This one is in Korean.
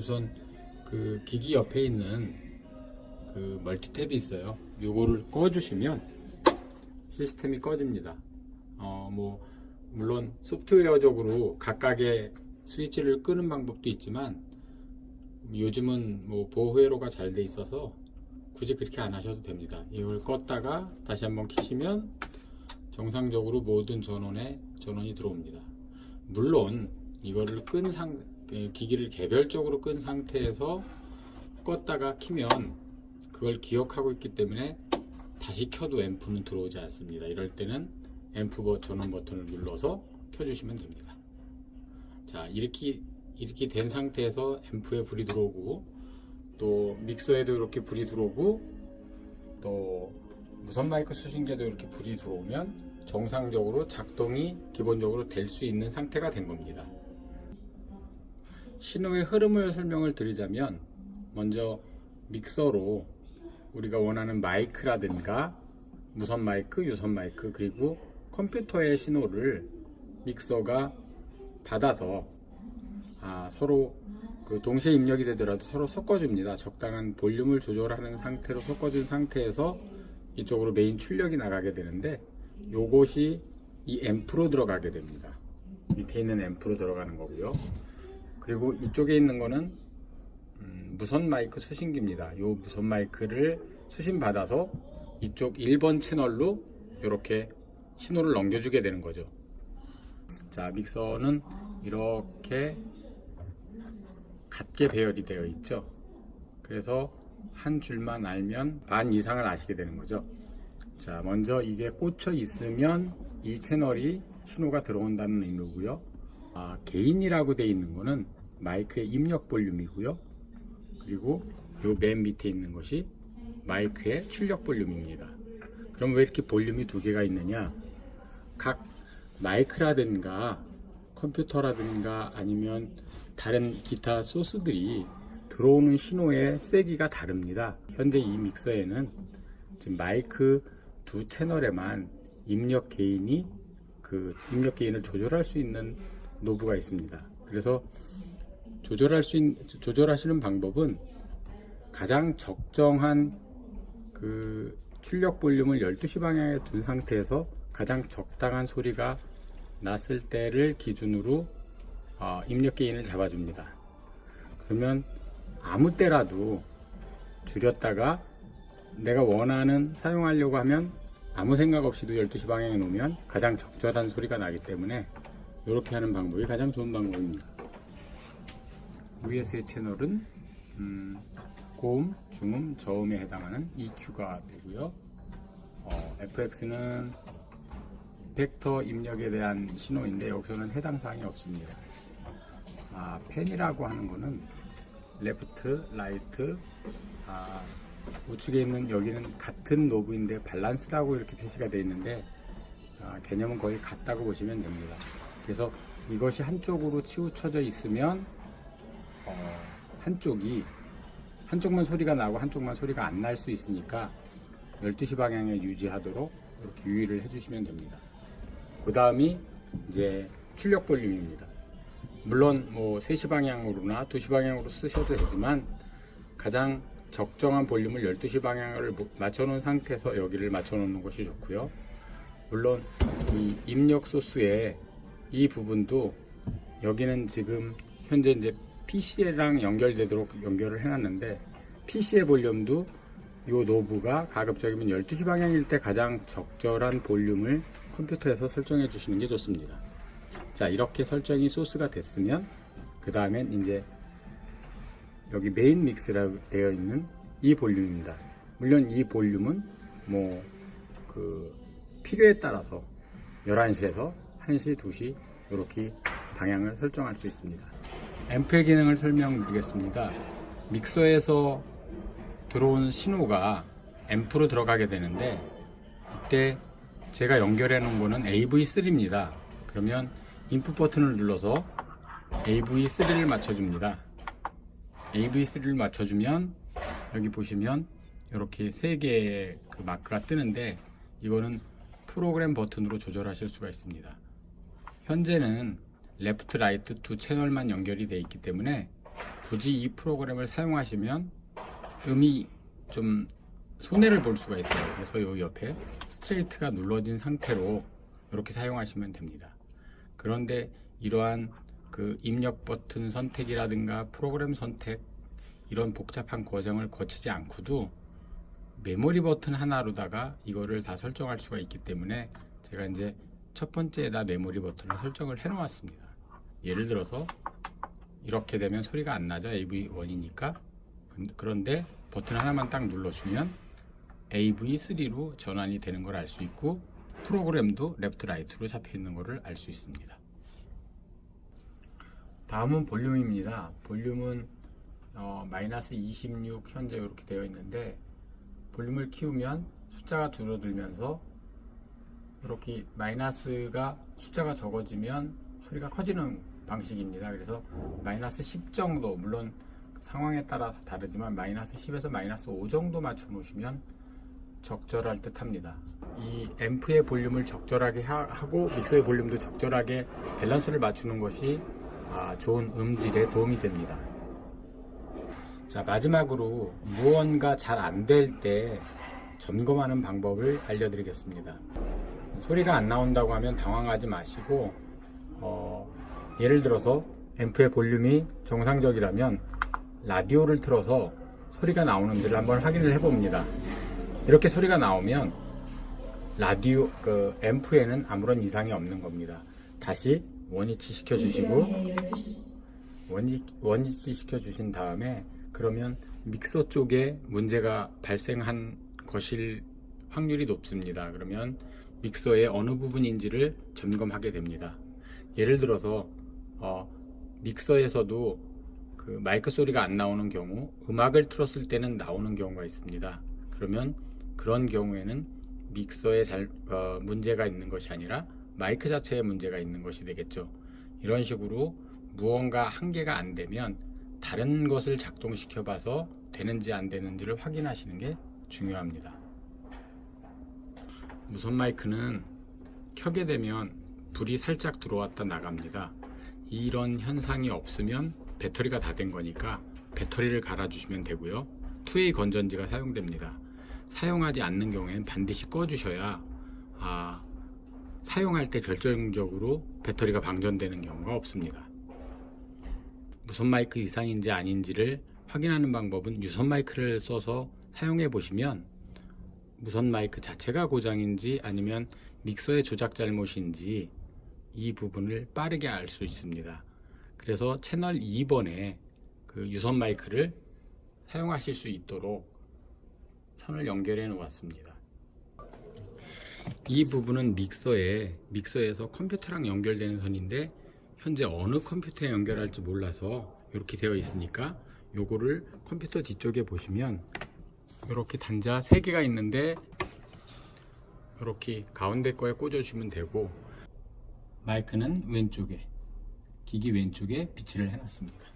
우선 그 기기 옆에 있는 그 멀티탭이 있어요. 요거를 꺼주시면 시스템이 꺼집니다. 물론 소프트웨어적으로 각각의 스위치를 끄는 방법도 있지만 요즘은 보호 회로가 잘 돼 있어서 굳이 그렇게 안 하셔도 됩니다. 이걸 껐다가 다시 한번 켜시면 정상적으로 모든 전원이 들어옵니다. 물론 이거를 기기를 개별적으로 끈 상태에서 껐다가 키면 그걸 기억하고 있기 때문에 다시 켜도 앰프는 들어오지 않습니다. 이럴 때는 앰프 전원 버튼을 눌러서 켜주시면 됩니다. 자, 이렇게 된 상태에서 앰프에 불이 들어오고 또 믹서에도 이렇게 불이 들어오고 또 무선 마이크 수신기에도 이렇게 불이 들어오면 정상적으로 작동이 기본적으로 될 수 있는 상태가 된 겁니다. 신호의 흐름을 설명을 드리자면 먼저 믹서로 우리가 원하는 마이크라든가 무선 마이크, 유선 마이크 그리고 컴퓨터의 신호를 믹서가 받아서 서로 동시에 입력이 되더라도 서로 섞어줍니다. 적당한 볼륨을 조절하는 상태로 섞어준 상태에서 이쪽으로 메인 출력이 나가게 되는데 요것이 이 앰프로 들어가게 됩니다. 밑에 있는 앰프로 들어가는 거고요. 그리고 이쪽에 있는 거는 무선 마이크 수신기입니다. 요 무선 마이크를 수신 받아서 이쪽 1번 채널로 이렇게 신호를 넘겨주게 되는 거죠. 자, 믹서는 이렇게 같게 배열이 되어 있죠. 그래서 한 줄만 알면 반 이상을 아시게 되는 거죠. 자, 먼저 이게 꽂혀 있으면 이 채널이 신호가 들어온다는 의미고요. 게인이라고 되어 있는 거는 마이크의 입력 볼륨이고요. 그리고 요 맨 밑에 있는 것이 마이크의 출력 볼륨입니다. 그럼 왜 이렇게 볼륨이 두 개가 있느냐? 각 마이크라든가 컴퓨터라든가 아니면 다른 기타 소스들이 들어오는 신호의 세기가 다릅니다. 현재 이 믹서에는 지금 마이크 두 채널에만 입력 게인을 조절할 수 있는 노브가 있습니다. 그래서 조절하시는 방법은 가장 적정한 그 출력 볼륨을 12시 방향에 둔 상태에서 가장 적당한 소리가 났을 때를 기준으로 입력 게인을 잡아줍니다. 그러면 아무 때라도 줄였다가 내가 원하는 사용하려고 하면 아무 생각 없이도 12시 방향에 놓으면 가장 적절한 소리가 나기 때문에 이렇게 하는 방법이 가장 좋은 방법입니다. 위에 세 채널은 고음, 중음, 저음에 해당하는 EQ가 되고요. FX는 벡터 입력에 대한 신호인데 여기서는 해당 사항이 없습니다. 펜이라고 하는 거는 레프트, 라이트, 우측에 있는 여기는 같은 노브인데 밸런스라고 이렇게 표시가 되어 있는데 개념은 거의 같다고 보시면 됩니다. 그래서 이것이 한쪽으로 치우쳐져 있으면 한쪽만 소리가 나고 한쪽만 소리가 안 날 수 있으니까 12시 방향에 유지하도록 이렇게 유의를 해주시면 됩니다. 그 다음이 이제 출력 볼륨입니다. 물론 3시 방향으로나 2시 방향으로 쓰셔도 되지만 가장 적정한 볼륨을 12시 방향을 맞춰 놓은 상태에서 여기를 맞춰 놓는 것이 좋고요. 물론 이 입력 소스의 이 부분도 여기는 지금 현재 이제 PC랑 연결되도록 연결을 해놨는데 PC의 볼륨도 이 노브가 가급적이면 12시 방향일 때 가장 적절한 볼륨을 컴퓨터에서 설정해 주시는 게 좋습니다. 자, 이렇게 설정이 소스가 됐으면 그 다음엔 이제 여기 메인 믹스라고 되어 있는 이 볼륨입니다. 물론 이 볼륨은 필요에 따라서 11시에서 1시, 2시 이렇게 방향을 설정할 수 있습니다. 앰프의 기능을 설명드리겠습니다. 믹서에서 들어온 신호가 앰프로 들어가게 되는데 이때 제가 연결해 놓은 거는 AV3입니다. 그러면 인풋 버튼을 눌러서 AV3를 맞춰줍니다. AV3를 맞춰주면 여기 보시면 이렇게 3개의 그 마크가 뜨는데 이거는 프로그램 버튼으로 조절하실 수가 있습니다. 현재는 레프트, 라이트 두 채널만 연결이 되어 있기 때문에 굳이 이 프로그램을 사용하시면 음이 좀 손해를 볼 수가 있어요. 그래서 이 옆에 스트레이트가 눌러진 상태로 이렇게 사용하시면 됩니다. 그런데 이러한 그 입력 버튼 선택이라든가 프로그램 선택 이런 복잡한 과정을 거치지 않고도 메모리 버튼 하나로다가 이거를 다 설정할 수가 있기 때문에 제가 이제 첫 번째에다 메모리 버튼을 설정을 해 놓았습니다. 예를 들어서 이렇게 되면 소리가 안 나죠. AV1이니까. 그런데 버튼 하나만 딱 눌러주면 AV3로 전환이 되는 걸 알 수 있고 프로그램도 레프트 라이트로 잡혀 있는 것을 알 수 있습니다. 다음은 볼륨입니다. 볼륨은 마이너스 26 현재 이렇게 되어 있는데 볼륨을 키우면 숫자가 줄어들면서 이렇게 마이너스가 숫자가 적어지면 소리가 커지는 방식입니다. 그래서 마이너스 10 정도, 물론 상황에 따라 다르지만 마이너스 10에서 마이너스 5 정도 맞춰 놓으시면 적절할 듯 합니다. 이 앰프의 볼륨을 적절하게 하고 믹서의 볼륨도 적절하게 밸런스를 맞추는 것이 좋은 음질에 도움이 됩니다. 자, 마지막으로 무언가 잘 안 될 때 점검하는 방법을 알려드리겠습니다. 소리가 안 나온다고 하면 당황하지 마시고 예를 들어서 앰프의 볼륨이 정상적이라면 라디오를 틀어서 소리가 나오는지를 한번 확인을 해봅니다. 이렇게 소리가 나오면 라디오 앰프에는 아무런 이상이 없는 겁니다. 다시 원위치 시켜주시고 원위치 시켜주신 다음에 그러면 믹서 쪽에 문제가 발생한 것일 확률이 높습니다. 그러면 믹서의 어느 부분인지를 점검하게 됩니다. 예를 들어서 믹서에서도 그 마이크 소리가 안 나오는 경우 음악을 틀었을 때는 나오는 경우가 있습니다. 그러면 그런 경우에는 믹서에 문제가 있는 것이 아니라 마이크 자체에 문제가 있는 것이 되겠죠. 이런 식으로 무언가 한계가 안 되면 다른 것을 작동시켜 봐서 되는지 안 되는지를 확인하시는 게 중요합니다. 무선 마이크는 켜게 되면 불이 살짝 들어왔다 나갑니다. 이런 현상이 없으면 배터리가 다 된 거니까 배터리를 갈아 주시면 되고요. 2웨이 건전지가 사용됩니다. 사용하지 않는 경우에는 반드시 꺼 주셔야 사용할 때 결정적으로 배터리가 방전되는 경우가 없습니다. 무선 마이크 이상인지 아닌지를 확인하는 방법은 유선 마이크를 써서 사용해 보시면 무선 마이크 자체가 고장인지 아니면 믹서의 조작 잘못인지 이 부분을 빠르게 알 수 있습니다. 그래서 채널 2번에 그 유선 마이크를 사용하실 수 있도록 선을 연결해 놓았습니다. 이 부분은 믹서에서 컴퓨터랑 연결되는 선인데 현재 어느 컴퓨터에 연결할지 몰라서 이렇게 되어 있으니까 요거를 컴퓨터 뒤쪽에 보시면 이렇게 단자 3개가 있는데 이렇게 가운데 거에 꽂아주시면 되고 마이크는 왼쪽에, 기기 왼쪽에 비치를 해놨습니다.